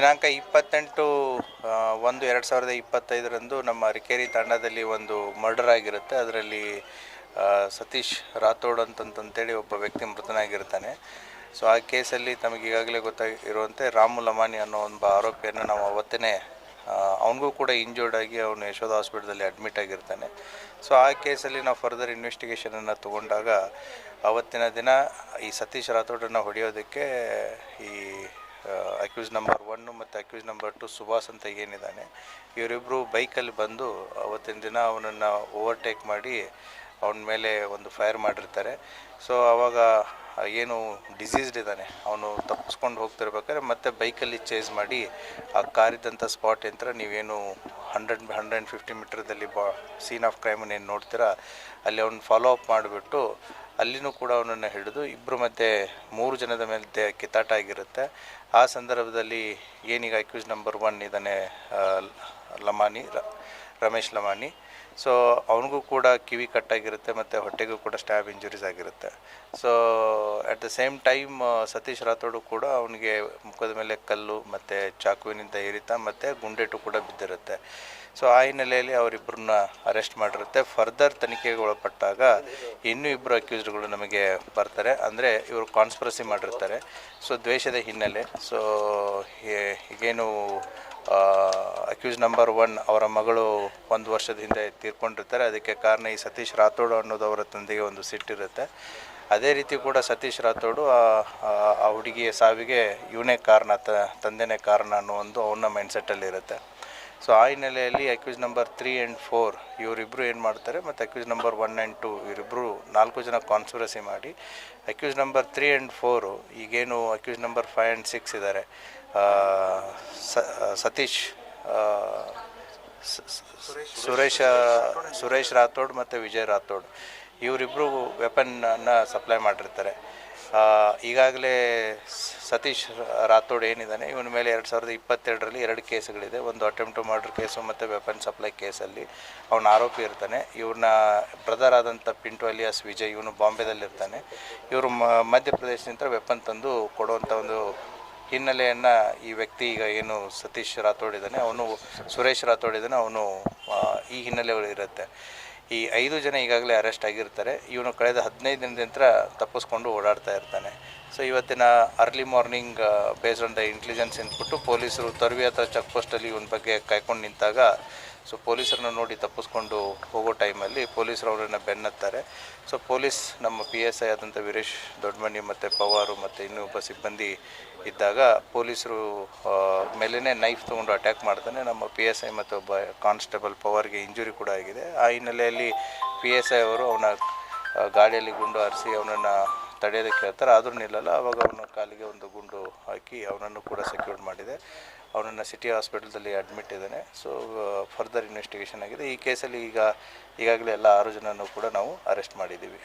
ದಿನಾಂಕ 28/1/2025 ನಮ್ಮ ಅರಕೇರಿ ತಾಂಡದಲ್ಲಿ ಒಂದು ಮರ್ಡರ್ ಆಗಿರುತ್ತೆ. ಅದರಲ್ಲಿ ಸತೀಶ್ ರಾಥೋಡ್ ಅಂತಂತೇಳಿ ಒಬ್ಬ ವ್ಯಕ್ತಿ ಮೃತನಾಗಿರ್ತಾನೆ. ಸೊ ಆ ಕೇಸಲ್ಲಿ ತಮಗೆ ಈಗಾಗಲೇ ಗೊತ್ತಾಗಿರುವಂತೆ ರಾಮು ಲಮಾನಿ ಅನ್ನೋ ಒಬ್ಬ ಆರೋಪಿಯನ್ನು ನಾವು ಅವತ್ತೇ ಅವನಿಗೂ ಕೂಡ ಇಂಜೂರ್ಡ್ ಆಗಿ ಅವನು ಯಶೋಧ ಹಾಸ್ಪಿಟಲಲ್ಲಿ ಅಡ್ಮಿಟ್ ಆಗಿರ್ತಾನೆ. ಸೊ ಆ ಕೇಸಲ್ಲಿ ನಾವು ಫರ್ದರ್ ಇನ್ವೆಸ್ಟಿಗೇಷನನ್ನು ತೊಗೊಂಡಾಗ ಅವತ್ತಿನ ದಿನ ಈ ಸತೀಶ್ ರಾಥೋಡನ್ನು ಹೊಡೆಯೋದಕ್ಕೆ ಈ ಅಕ್ಯೂಸ್ ನಂಬರ್ 1 ಮತ್ತು ಅಕ್ಯೂಸ್ ನಂಬರ್ 2 ಸುಭಾಸ್ ಅಂತ ಏನಿದ್ದಾನೆ, ಇವರಿಬ್ಬರು ಬೈಕಲ್ಲಿ ಬಂದು ಅವತ್ತಿನ ದಿನ ಅವನನ್ನು ಓವರ್ಟೇಕ್ ಮಾಡಿ ಅವನ ಮೇಲೆ ಒಂದು ಫೈರ್ ಮಾಡಿರ್ತಾರೆ. ಸೊ ಆವಾಗ ಏನು ಡಿಸೀಸ್ಡ್ ಇದ್ದಾನೆ ಅವನು ತಪ್ಪಿಸ್ಕೊಂಡು ಹೋಗ್ತಿರ್ಬೇಕಾದ್ರೆ ಮತ್ತೆ ಬೈಕಲ್ಲಿ ಚೇಸ್ ಮಾಡಿ ಆ ಕಾರಿದ್ದಂಥ ಸ್ಪಾಟ್ ಯಂತ್ರ ನೀವೇನು 150 ಮೀಟ್ರದಲ್ಲಿ ಸೀನ್ ಆಫ್ ಕ್ರೈಮನ್ನು ಏನು ನೋಡ್ತೀರಾ ಅಲ್ಲಿ ಅವ್ನು ಫಾಲೋ ಅಪ್ ಮಾಡಿಬಿಟ್ಟು ಅಲ್ಲಿನೂ ಕೂಡ ಅವನನ್ನು ಹಿಡಿದು ಇಬ್ಬರು ಮಧ್ಯೆ 3 ಜನದ ಮೇಲೆ ಕಿತ್ತಾಟ ಆಗಿರುತ್ತೆ. ಆ ಸಂದರ್ಭದಲ್ಲಿ ಏನೀಗ ಅಕ್ಯೂಸ್ ನಂಬರ್ 1 ಇದ್ದಾನೆ ರಮೇಶ್ ಲಮಾನಿ. ಸೊ ಅವನಿಗೂ ಕೂಡ ಕಿವಿ ಕಟ್ಟಾಗಿರುತ್ತೆ ಮತ್ತು ಹೊಟ್ಟೆಗೂ ಕೂಡ ಸ್ಟ್ಯಾಬ್ ಇಂಜುರೀಸ್ ಆಗಿರುತ್ತೆ. So at the same time Satish Rathod ಕೂಡ ಅವನಿಗೆ ಮುಖದ ಮೇಲೆ ಕಲ್ಲು ಮತ್ತು ಚಾಕುವಿನಿಂದ ಏರಿತ ಮತ್ತು ಗುಂಡೇಟು ಕೂಡ ಬಿದ್ದಿರುತ್ತೆ. ಸೊ ಆ ಹಿನ್ನೆಲೆಯಲ್ಲಿ ಅವರಿಬ್ಬರನ್ನ ಅರೆಸ್ಟ್ ಮಾಡಿರುತ್ತೆ. ಫರ್ದರ್ ತನಿಖೆಗೆ ಒಳಪಟ್ಟಾಗ ಇನ್ನೂ ಇಬ್ಬರು ಅಕ್ಯೂಸ್ಡ್ಗಳು ನಮಗೆ ಬರ್ತಾರೆ. ಅಂದರೆ ಇವರು ಕಾನ್ಸ್ಪಿರಸಿ ಮಾಡಿರ್ತಾರೆ. ಸೊ ದ್ವೇಷದ ಹಿನ್ನೆಲೆ. ಸೊ ಈಗೇನು ಅಕ್ಯೂಸ್ ನಂಬರ್ 1 ಅವರ ಮಗಳು 1 ವರ್ಷದ ಹಿಂದೆ ತೀರ್ಕೊಂಡಿರ್ತಾರೆ. ಅದಕ್ಕೆ ಕಾರಣ ಈ ಸತೀಶ್ ರಾಥೋಡ್ ಅನ್ನೋದು ಅವರ ತಂದೆಗೆ ಒಂದು ಸಿಟ್ಟಿರುತ್ತೆ. ಅದೇ ರೀತಿ ಕೂಡ ಸತೀಶ್ ರಾಥೋಡು ಆ ಹುಡುಗಿಯ ಸಾವಿಗೆ ಇವನೇ ಕಾರಣ, ತಂದೆನೇ ಕಾರಣ ಅನ್ನೋ ಒಂದು ಅವನ ಮೈಂಡ್ಸೆಟ್ಟಲ್ಲಿ ಇರುತ್ತೆ. ಸೊ ಆ ಹಿನ್ನೆಲೆಯಲ್ಲಿ ಅಕ್ಯೂಸ್ ನಂಬರ್ 3 and 4 ಇವರಿಬ್ಬರು ಏನು ಮಾಡ್ತಾರೆ ಮತ್ತು ಅಕ್ಯೂಸ್ ನಂಬರ್ 1 and 2 ಇವರಿಬ್ಬರು 4 ಜನ ಕಾನ್ಸ್ಪಿರಸಿ ಮಾಡಿ ಅಕ್ಯೂಸ್ ನಂಬರ್ 3 and 4 ಈಗೇನು ಅಕ್ಯೂಸ್ ನಂಬರ್ 5 and 6 ಇದ್ದಾರೆ ಸತೀಶ್ ಸುರೇಶ್ ರಾಥೋಡ್ ಮತ್ತು ವಿಜಯ್ ರಾಥೋಡ್ ಇವರಿಬ್ಬರು ವೆಪನ್ನ ಸಪ್ಲೈ ಮಾಡಿರ್ತಾರೆ. ಈಗಾಗಲೇ ಸತೀಶ್ ರಾಥೋಡ್ ಏನಿದ್ದಾನೆ ಇವನ ಮೇಲೆ 2022ರಲ್ಲಿ 2 ಕೇಸುಗಳಿದೆ. ಒಂದು ಅಟೆಂಪ್ಟ್ ಟು ಮರ್ಡರ್ ಕೇಸು ಮತ್ತು ವೆಪನ್ ಸಪ್ಲೈ ಕೇಸಲ್ಲಿ ಅವನ ಆರೋಪಿ ಇರ್ತಾನೆ. ಇವ್ರನ್ನ ಬ್ರದರ್ ಆದಂಥ ಪಿಂಟು ಅಲಿಯಾಸ್ ವಿಜಯ್ ಇವನು ಬಾಂಬೆದಲ್ಲಿರ್ತಾನೆ. ಇವರು ಮಧ್ಯಪ್ರದೇಶದಿಂದ ವೆಪನ್ ತಂದು ಕೊಡುವಂಥ ಒಂದು ಹಿನ್ನೆಲೆಯನ್ನು ಈ ವ್ಯಕ್ತಿ ಈಗ ಏನು ಸತೀಶ್ ರಾಥೋಡ್ ಇದ್ದಾನೆ ಸುರೇಶ್ ರಾಥೋಡ್ ಇದ್ದಾನೆ ಅವನು ಈ ಹಿನ್ನೆಲೆ ಇರುತ್ತೆ. ಈ 5 ಜನ ಈಗಾಗಲೇ ಅರೆಸ್ಟ್ ಆಗಿರ್ತಾರೆ. ಇವನು ಕಳೆದ 15 ದಿನದಿಂದ ತಪ್ಪಿಸ್ಕೊಂಡು ಓಡಾಡ್ತಾ ಇರ್ತಾನೆ. ಸೊ ಇವತ್ತಿನ early morning based on the intelligence input ಪೊಲೀಸರು ತೊರವಿ ಹತ್ರ ಚೆಕ್ ಪೋಸ್ಟಲ್ಲಿ ಇವನ ಬಗ್ಗೆ ಕಾಯ್ಕೊಂಡು ನಿಂತಾಗ ಸೊ ಪೊಲೀಸರನ್ನ ನೋಡಿ ತಪ್ಪಿಸ್ಕೊಂಡು ಹೋಗೋ ಟೈಮಲ್ಲಿ ಪೊಲೀಸರು ಅವರನ್ನು ಬೆನ್ನತ್ತಾರೆ. ಸೊ ಪೊಲೀಸ್ ನಮ್ಮ PSI ಆದಂಥ ವೀರೇಶ್ ದೊಡ್ಡಮನಿ ಮತ್ತು ಪವಾರು ಮತ್ತು ಇನ್ನೊಬ್ಬ ಸಿಬ್ಬಂದಿ ಇದ್ದಾಗ ಪೊಲೀಸರು ಮೇಲೇ ನೈಫ್ ತೊಗೊಂಡು ಅಟ್ಯಾಕ್ ಮಾಡ್ತಾನೆ. ನಮ್ಮ PSI ಮತ್ತು ಒಬ್ಬ ಕಾನ್ಸ್ಟೇಬಲ್ ಪವರ್ಗೆ ಇಂಜುರಿ ಕೂಡ ಆಗಿದೆ. ಆ ಹಿನ್ನೆಲೆಯಲ್ಲಿ PSI ಅವರು ಅವನ ಗಾಡಿಯಲ್ಲಿ ಗುಂಡು ಹಾರಿಸಿ ಅವನನ್ನು ತಡೆಯೋದಕ್ಕೆ ಹೇಳ್ತಾರೆ. ಆದರೂ ನಿಲ್ಲಲ್ಲ. ಆವಾಗ ಅವನ ಕಾಲಿಗೆ ಒಂದು ಗುಂಡು ಹಾಕಿ ಅವನನ್ನು ಕೂಡ ಸೆಕ್ಯೂರ್ ಮಾಡಿದೆ. ಅವನನ್ನು ಸಿಟಿ ಹಾಸ್ಪಿಟಲ್ದಲ್ಲಿ ಅಡ್ಮಿಟ್ ಇದ್ದಾನೆ. ಸೊ ಫರ್ದರ್ ಇನ್ವೆಸ್ಟಿಗೇಷನ್ ಆಗಿದೆ. ಈ ಕೇಸಲ್ಲಿ ಈಗಾಗಲೇ ಎಲ್ಲ 6 ಜನನೂ ಕೂಡ ನಾವು ಅರೆಸ್ಟ್ ಮಾಡಿದ್ದೀವಿ.